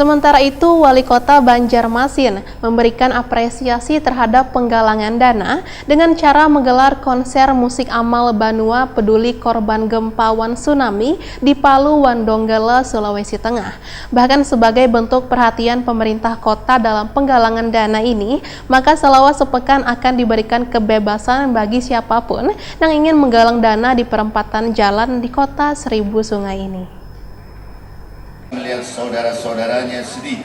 Sementara itu, Wali Kota Banjarmasin memberikan apresiasi terhadap penggalangan dana dengan cara menggelar konser musik amal Banua Peduli Korban Gempa Wan Tsunami di Palu, Wandonggala, Sulawesi Tengah. Bahkan sebagai bentuk perhatian pemerintah kota dalam penggalangan dana ini, maka selama sepekan akan diberikan kebebasan bagi siapapun yang ingin menggalang dana di perempatan jalan di Kota Seribu Sungai ini. Melihat saudara-saudaranya sedih,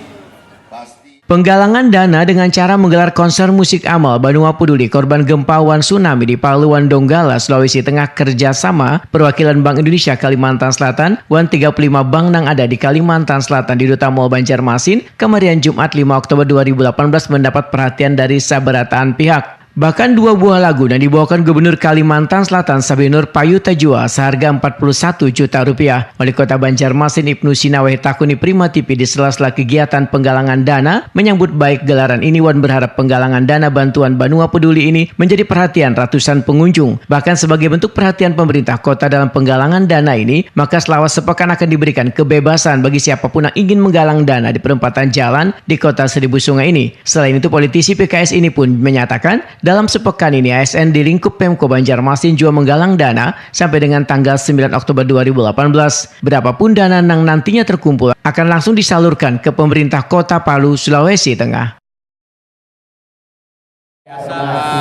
pasti. Penggalangan dana dengan cara menggelar konser musik amal Banua Peduli Korban Gempa Wan Tsunami di Palu, Wandonggala, Sulawesi Tengah kerjasama perwakilan Bank Indonesia Kalimantan Selatan, Wan 35 Bank yang ada di Kalimantan Selatan di Duta Mall Banjarmasin, kemarin Jumat 5 Oktober 2018 mendapat perhatian dari sabarataan pihak. Bahkan 2 buah lagu yang dibawakan Gubernur Kalimantan Selatan Sabinur Payutajua seharga 41 juta rupiah. Wali Kota Banjarmasin Ibnu Sinaweh Takuni Prima TV di sela-sela kegiatan penggalangan dana menyambut baik gelaran ini. Wan berharap penggalangan dana bantuan Banua Peduli ini menjadi perhatian ratusan pengunjung. Bahkan sebagai bentuk perhatian pemerintah kota dalam penggalangan dana ini, maka selama sepekan akan diberikan kebebasan bagi siapapun yang ingin menggalang dana di perempatan jalan di Kota Seribu Sungai ini. Selain itu, politisi PKS ini pun menyatakan dalam sepekan ini ASN di lingkup Pemko Banjarmasin juga menggalang dana sampai dengan tanggal 9 Oktober 2018. Berapapun dana yang nantinya terkumpul akan langsung disalurkan ke pemerintah Kota Palu, Sulawesi Tengah.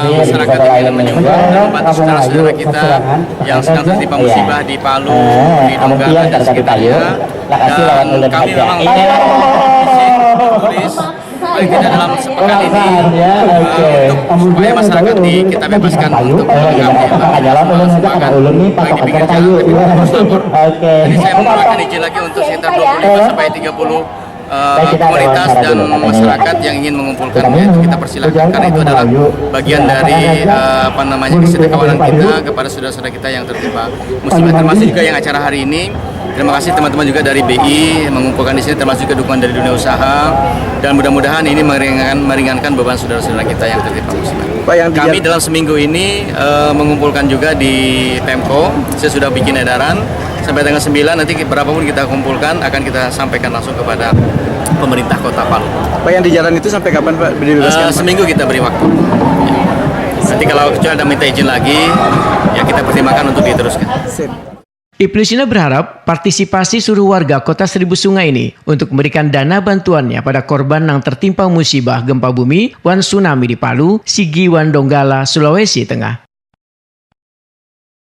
Masyarakat yang ingin menyumbang dan membantu saudara-saudara kita yang sedang tertimpa musibah di Palu, di Donggala dan sekitarnya. Dan kami memang ingin tulis paling tidak dalam sepekan ini untuk supaya masyarakat kita bebaskan untuk sepakat baik di pinggir jalan lebih bersabar. Jadi saya mengeluarkan izin lagi untuk sekitar 25 sampai 30 komunitas dan masyarakat yang ingin mengumpulkannya, itu kita persilahkan karena itu adalah bagian dari kesetiakawanan kita kepada saudara-saudara kita yang tertimpa musibah, termasuk juga yang acara hari ini. Terima kasih teman-teman juga dari BI mengumpulkan di sini, termasuk juga dukungan dari dunia usaha, dan mudah-mudahan ini meringankan beban saudara-saudara kita yang tertimpa musibah. Kami dalam seminggu ini mengumpulkan juga di Pemko. Saya sudah bikin edaran sampai tanggal 9, nanti berapapun kita kumpulkan akan kita sampaikan langsung kepada pemerintah Kota Palu. Pak, yang di jalan itu sampai kapan Pak dibebaskan? Seminggu kita beri waktu. Nanti kalau ada minta izin lagi, ya kita pertimbangkan untuk diteruskan. Ibnu Sina berharap partisipasi seluruh warga Kota Seribu Sungai ini untuk memberikan dana bantuannya pada korban yang tertimpa musibah gempa bumi Wan Tsunami di Palu, Sigi, Wandonggala, Sulawesi Tengah.